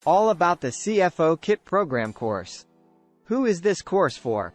All about the CFO Kit Program Course. Who is this course for?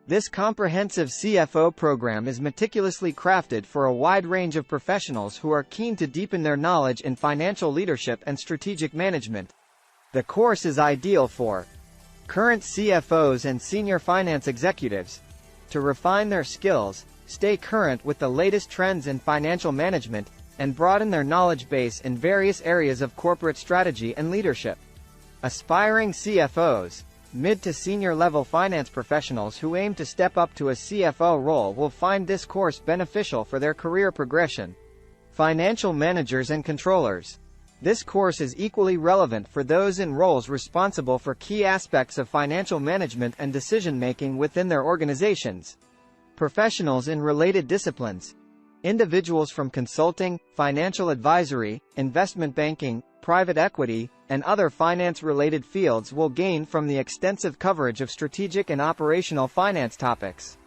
This comprehensive CFO program is meticulously crafted for a wide range of professionals who are keen to deepen their knowledge in financial leadership and strategic management. The course is ideal for current CFOs and senior finance executives to refine their skills, stay current with the latest trends in financial management, and broaden their knowledge base in various areas of corporate strategy and leadership. Aspiring CFOs, mid to senior level finance professionals who aim to step up to a CFO role will find this course beneficial for their career progression. Financial managers and controllers. This course is equally relevant for those in roles responsible for key aspects of financial management and decision-making within their organizations. Professionals in related disciplines. Individuals from consulting, financial advisory, investment banking, private equity, and other finance-related fields will gain from the extensive coverage of strategic and operational finance topics.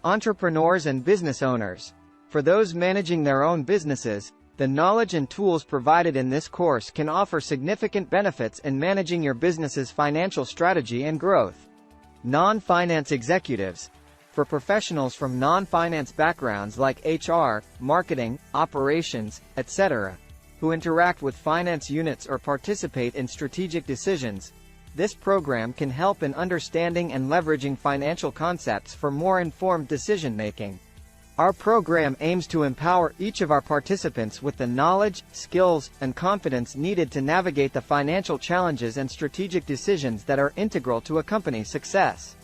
Entrepreneurs and business owners. For those managing their own businesses, the knowledge and tools provided in this course can offer significant benefits in managing your business's financial strategy and growth. Non-finance executives. For professionals from non-finance backgrounds like HR, marketing, operations, etc., who interact with finance units or participate in strategic decisions, this program can help in understanding and leveraging financial concepts for more informed decision-making. Our program aims to empower each of our participants with the knowledge, skills, and confidence needed to navigate the financial challenges and strategic decisions that are integral to a company's success.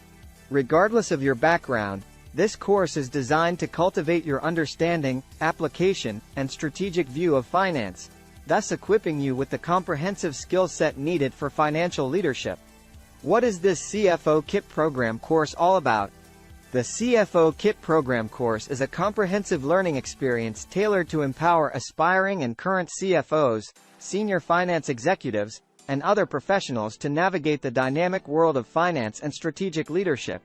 Regardless of your background, this course is designed to cultivate your understanding, application, and strategic view of finance, thus equipping you with the comprehensive skill set needed for financial leadership. What is this CFO Kit Program Course all about? The CFO Kit Program Course is a comprehensive learning experience tailored to empower aspiring and current CFOs, senior finance executives, and other professionals to navigate the dynamic world of finance and strategic leadership.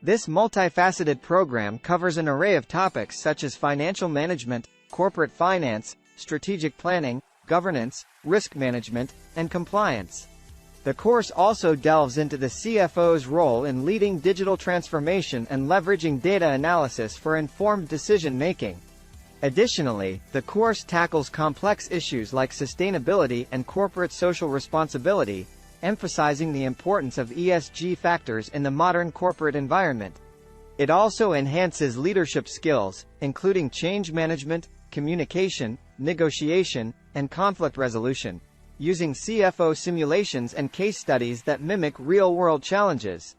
This multifaceted program covers an array of topics such as financial management, corporate finance, strategic planning, governance, risk management, and compliance. The course also delves into the CFO's role in leading digital transformation and leveraging data analysis for informed decision-making. Additionally, the course tackles complex issues like sustainability and corporate social responsibility, emphasizing the importance of ESG factors in the modern corporate environment. It also enhances leadership skills, including change management, communication, negotiation, and conflict resolution, using CFO simulations and case studies that mimic real-world challenges.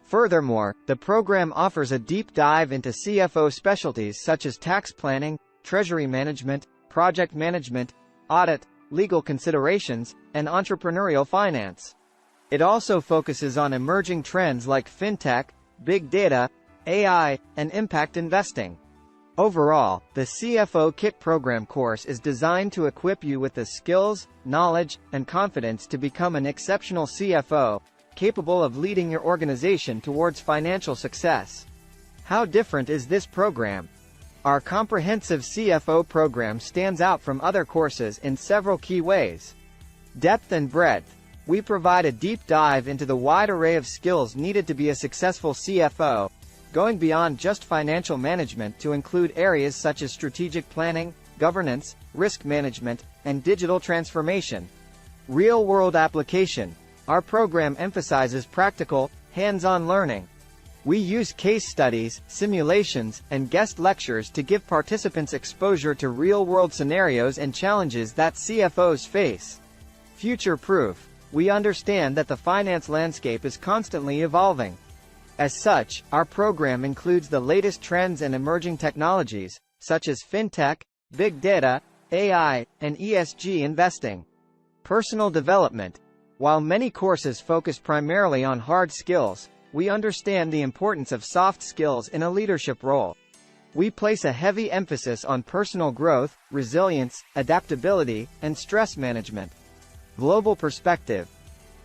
Furthermore, the program offers a deep dive into CFO specialties such as tax planning, treasury management, project management, audit, legal considerations, and entrepreneurial finance. It also focuses on emerging trends like fintech, big data, AI, and impact investing. Overall, the CFO Kit Program Course is designed to equip you with the skills, knowledge, and confidence to become an exceptional CFO, capable of leading your organization towards financial success. How different is this program? Our comprehensive CFO program stands out from other courses in several key ways. Depth and breadth. We provide a deep dive into the wide array of skills needed to be a successful CFO, going beyond just financial management to include areas such as strategic planning, governance, risk management, and digital transformation. Real-world application. Our program emphasizes practical, hands-on learning. We use case studies, simulations, and guest lectures to give participants exposure to real-world scenarios and challenges that CFOs face. Future-proof. We understand that the finance landscape is constantly evolving. As such, our program includes the latest trends and emerging technologies, such as fintech, big data, AI, and ESG investing. Personal development. While many courses focus primarily on hard skills, we understand the importance of soft skills in a leadership role. We place a heavy emphasis on personal growth, resilience, adaptability, and stress management. Global perspective.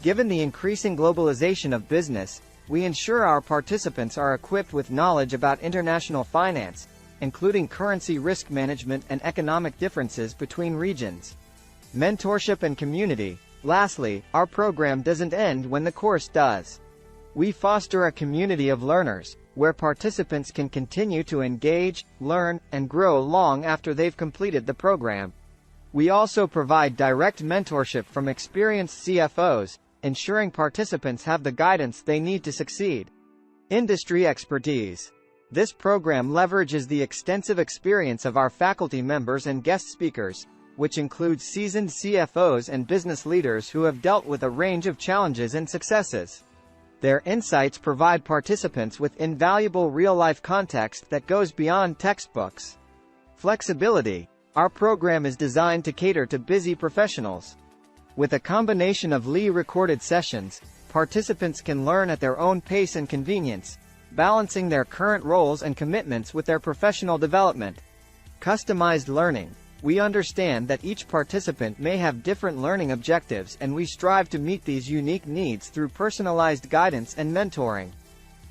Given the increasing globalization of business, we ensure our participants are equipped with knowledge about international finance, including currency risk management and economic differences between regions. Mentorship and community. Lastly, our program doesn't end when the course does. We foster a community of learners, where participants can continue to engage, learn, and grow long after they've completed the program. We also provide direct mentorship from experienced CFOs, ensuring participants have the guidance they need to succeed. Industry expertise. This program leverages the extensive experience of our faculty members and guest speakers, which includes seasoned CFOs and business leaders who have dealt with a range of challenges and successes. Their insights provide participants with invaluable real-life context that goes beyond textbooks. Flexibility. Our program is designed to cater to busy professionals. With a combination of recorded sessions, participants can learn at their own pace and convenience, balancing their current roles and commitments with their professional development. Customized learning. We understand that each participant may have different learning objectives, and we strive to meet these unique needs through personalized guidance and mentoring.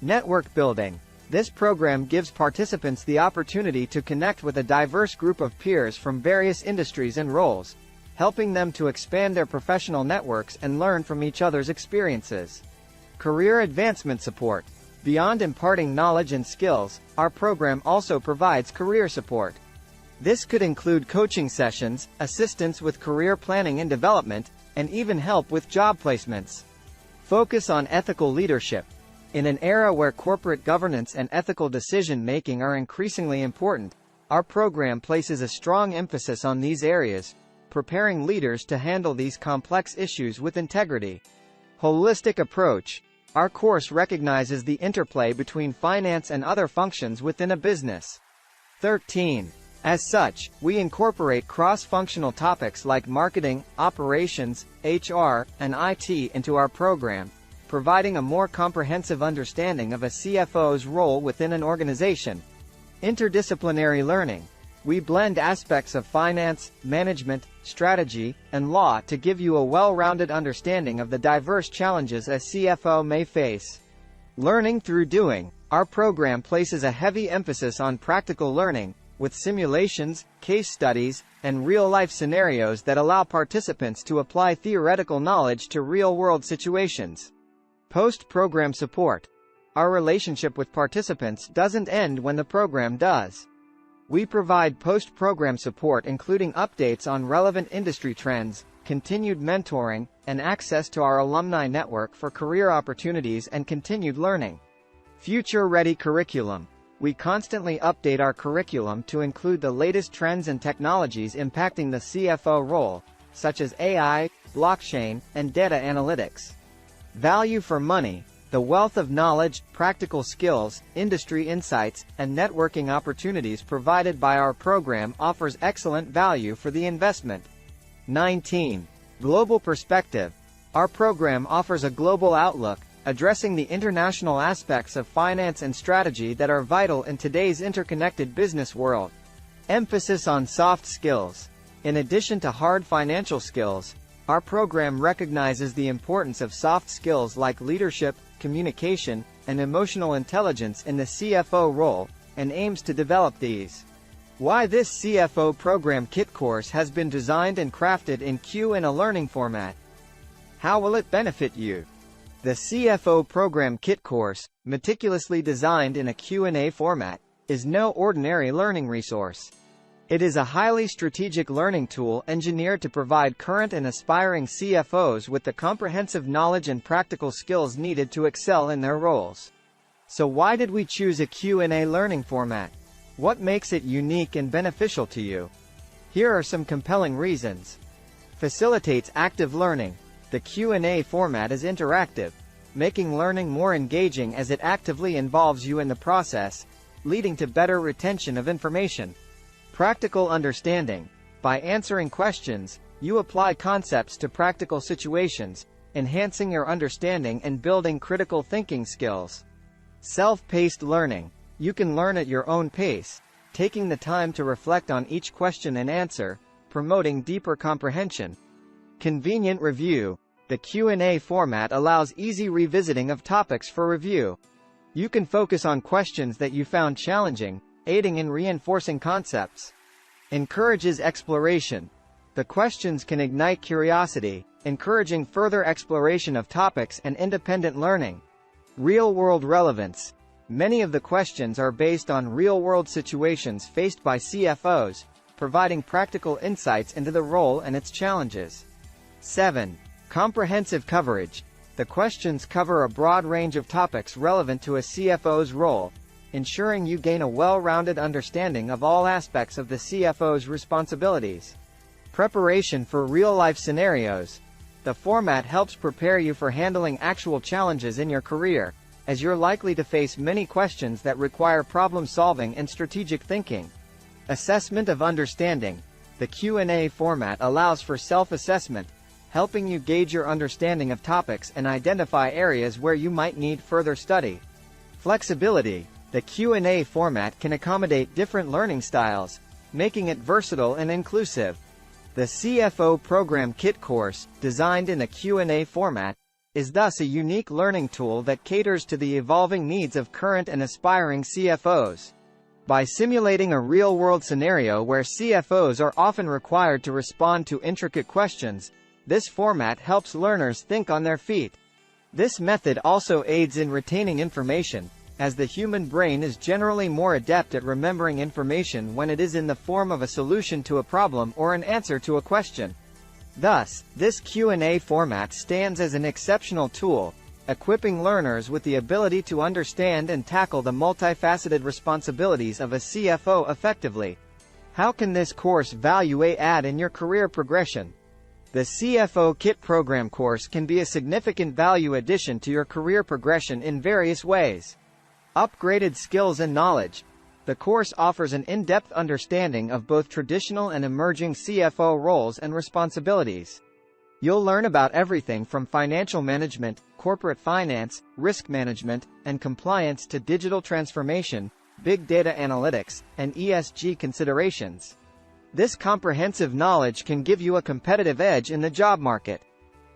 Network building. This program gives participants the opportunity to connect with a diverse group of peers from various industries and roles, helping them to expand their professional networks and learn from each other's experiences. Career advancement support. Beyond imparting knowledge and skills, our program also provides career support. This could include coaching sessions, assistance with career planning and development, and even help with job placements. Focus on ethical leadership. In an era where corporate governance and ethical decision-making are increasingly important, our program places a strong emphasis on these areas, preparing leaders to handle these complex issues with integrity. Holistic approach. Our course recognizes the interplay between finance and other functions within a business. 13. As such, we incorporate cross-functional topics like marketing, operations, HR, and IT into our program, providing a more comprehensive understanding of a CFO's role within an organization. Interdisciplinary learning. We blend aspects of finance, management, strategy, and law to give you a well-rounded understanding of the diverse challenges a CFO may face. Learning through doing. Our program places a heavy emphasis on practical learning, with simulations, case studies, and real-life scenarios that allow participants to apply theoretical knowledge to real-world situations. Post-program support. Our relationship with participants doesn't end when the program does. We provide post-program support, including updates on relevant industry trends, continued mentoring, and access to our alumni network for career opportunities and continued learning. Future-ready curriculum. We constantly update our curriculum to include the latest trends and technologies impacting the CFO role, such as AI, blockchain, and data analytics. Value for money. The wealth of knowledge, practical skills, industry insights, and networking opportunities provided by our program offers excellent value for the investment. 19. Global perspective. Our program offers a global outlook, addressing the international aspects of finance and strategy that are vital in today's interconnected business world. Emphasis on soft skills. In addition to hard financial skills, our program recognizes the importance of soft skills like leadership, communication, and emotional intelligence in the CFO role, and aims to develop these. Why this CFO Program Kit course has been designed and crafted in Q&A learning format. How will it benefit you? The CFO Program Kit course, meticulously designed in a Q&A format, is no ordinary learning resource. It is a highly strategic learning tool engineered to provide current and aspiring CFOs with the comprehensive knowledge and practical skills needed to excel in their roles. So why did we choose a Q&A learning format? What makes it unique and beneficial to you? Here are some compelling reasons. Facilitates active learning. The Q&A format is interactive, making learning more engaging as it actively involves you in the process, leading to better retention of information. Practical understanding. By answering questions, you apply concepts to practical situations, enhancing your understanding and building critical thinking skills. Self-paced learning. You can learn at your own pace, taking the time to reflect on each question and answer, promoting deeper comprehension. Convenient review. The Q&A format allows easy revisiting of topics for review. You can focus on questions that you found challenging, aiding in reinforcing concepts. Encourages exploration. The questions can ignite curiosity, encouraging further exploration of topics and independent learning. Real-world relevance. Many of the questions are based on real-world situations faced by CFOs, providing practical insights into the role and its challenges. 7. Comprehensive coverage. The questions cover a broad range of topics relevant to a CFO's role, ensuring you gain a well-rounded understanding of all aspects of the CFO's responsibilities. Preparation for real-life scenarios. The format helps prepare you for handling actual challenges in your career, as you're likely to face many questions that require problem-solving and strategic thinking. Assessment of understanding. The Q&A format allows for self-assessment, helping you gauge your understanding of topics and identify areas where you might need further study. Flexibility. The Q&A format can accommodate different learning styles, making it versatile and inclusive. The CFO Program Kit course, designed in a Q&A format, is thus a unique learning tool that caters to the evolving needs of current and aspiring CFOs. By simulating a real-world scenario where CFOs are often required to respond to intricate questions, this format helps learners think on their feet. This method also aids in retaining information, as the human brain is generally more adept at remembering information when it is in the form of a solution to a problem or an answer to a question. Thus, this Q&A format stands as an exceptional tool, equipping learners with the ability to understand and tackle the multifaceted responsibilities of a CFO effectively. How can this course value add in your career progression? The CFO Kit Program Course can be a significant value addition to your career progression in various ways. Upgraded skills and knowledge. The course offers an in-depth understanding of both traditional and emerging CFO roles and responsibilities. You'll learn about everything from financial management, corporate finance, risk management, and compliance to digital transformation, big data analytics, and ESG considerations. This comprehensive knowledge can give you a competitive edge in the job market.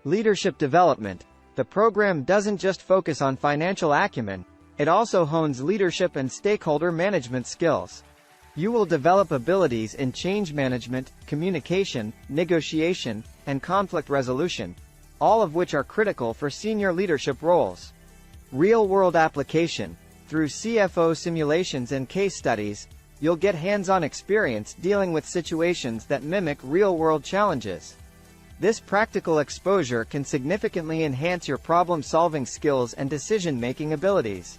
Leadership development. The program doesn't just focus on financial acumen, it also hones leadership and stakeholder management skills. You will develop abilities in change management, communication, negotiation, and conflict resolution, all of which are critical for senior leadership roles. Real-world application. Through CFO simulations and case studies, you'll get hands-on experience dealing with situations that mimic real-world challenges. This practical exposure can significantly enhance your problem-solving skills and decision-making abilities.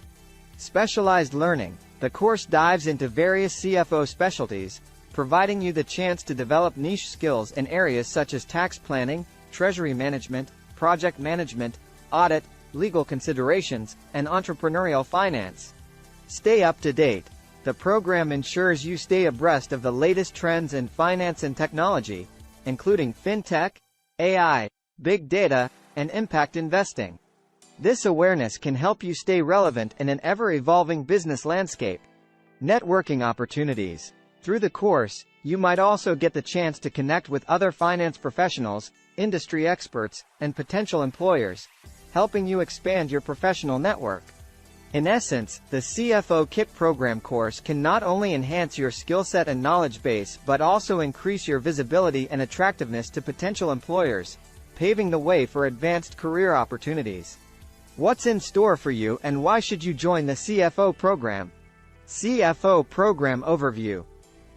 Specialized learning. The course dives into various CFO specialties, providing you the chance to develop niche skills in areas such as tax planning, treasury management, project management, audit, legal considerations, and entrepreneurial finance. Stay up to date. The program ensures you stay abreast of the latest trends in finance and technology, including fintech, AI, big data, and impact investing. This awareness can help you stay relevant in an ever-evolving business landscape. Networking opportunities. Through the course, you might also get the chance to connect with other finance professionals, industry experts, and potential employers, helping you expand your professional network. In essence, the CFO Kit Program Course can not only enhance your skill set and knowledge base but also increase your visibility and attractiveness to potential employers, paving the way for advanced career opportunities. What's in store for you and why should you join the CFO program? CFO Program Overview.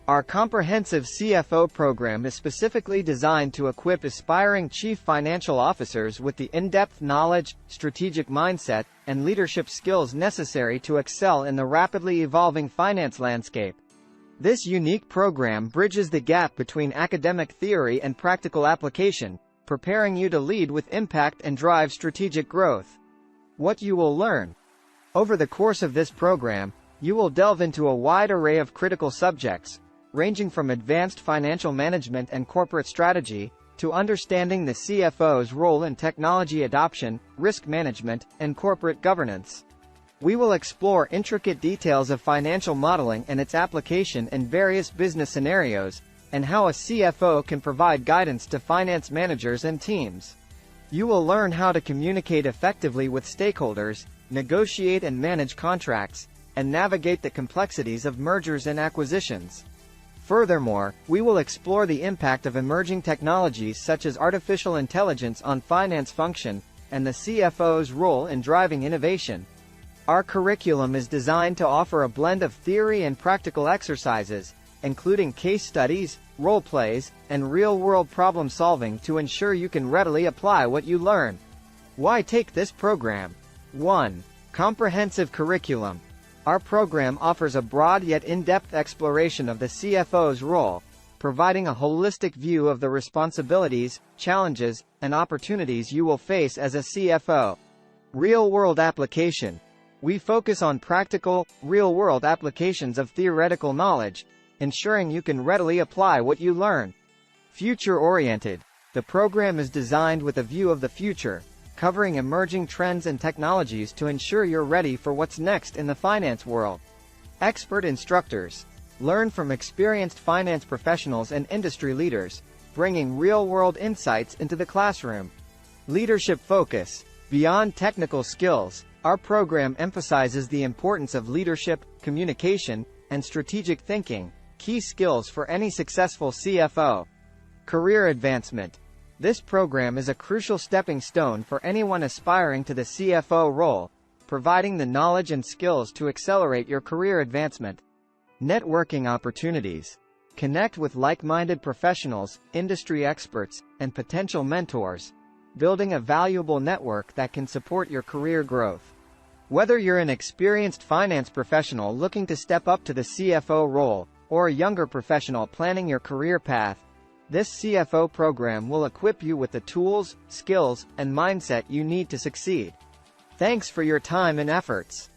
Our comprehensive CFO program is specifically designed to equip aspiring chief financial officers with the in-depth knowledge, strategic mindset, and leadership skills necessary to excel in the rapidly evolving finance landscape. This unique program bridges the gap between academic theory and practical application, preparing you to lead with impact and drive strategic growth. What you will learn. Over the course of this program, you will delve into a wide array of critical subjects, ranging from advanced financial management and corporate strategy, to understanding the CFO's role in technology adoption, risk management, and corporate governance. We will explore intricate details of financial modeling and its application in various business scenarios, and how a CFO can provide guidance to finance managers and teams. You will learn how to communicate effectively with stakeholders, negotiate and manage contracts, and navigate the complexities of mergers and acquisitions. Furthermore, we will explore the impact of emerging technologies such as artificial intelligence on finance function, and the CFO's role in driving innovation. Our curriculum is designed to offer a blend of theory and practical exercises, including case studies, role plays, and real-world problem solving to ensure you can readily apply what you learn. Why take this program? 1. Comprehensive curriculum. Our program offers a broad yet in-depth exploration of the CFO's role, providing a holistic view of the responsibilities, challenges, and opportunities you will face as a CFO. Real-world application. We focus on practical, real-world applications of theoretical knowledge, ensuring you can readily apply what you learn. Future-oriented. The program is designed with a view of the future, covering emerging trends and technologies to ensure you're ready for what's next in the finance world. Expert instructors. Learn from experienced finance professionals and industry leaders, bringing real-world insights into the classroom. Leadership focus. Beyond technical skills, our program emphasizes the importance of leadership, communication, and strategic thinking, key skills for any successful CFO. Career advancement. This program is a crucial stepping stone for anyone aspiring to the CFO role, providing the knowledge and skills to accelerate your career advancement. Networking opportunities. Connect with like-minded professionals, industry experts, and potential mentors, building a valuable network that can support your career growth. Whether you're an experienced finance professional looking to step up to the CFO role, or a younger professional planning your career path, this CFO program will equip you with the tools, skills, and mindset you need to succeed. Thanks for your time and efforts.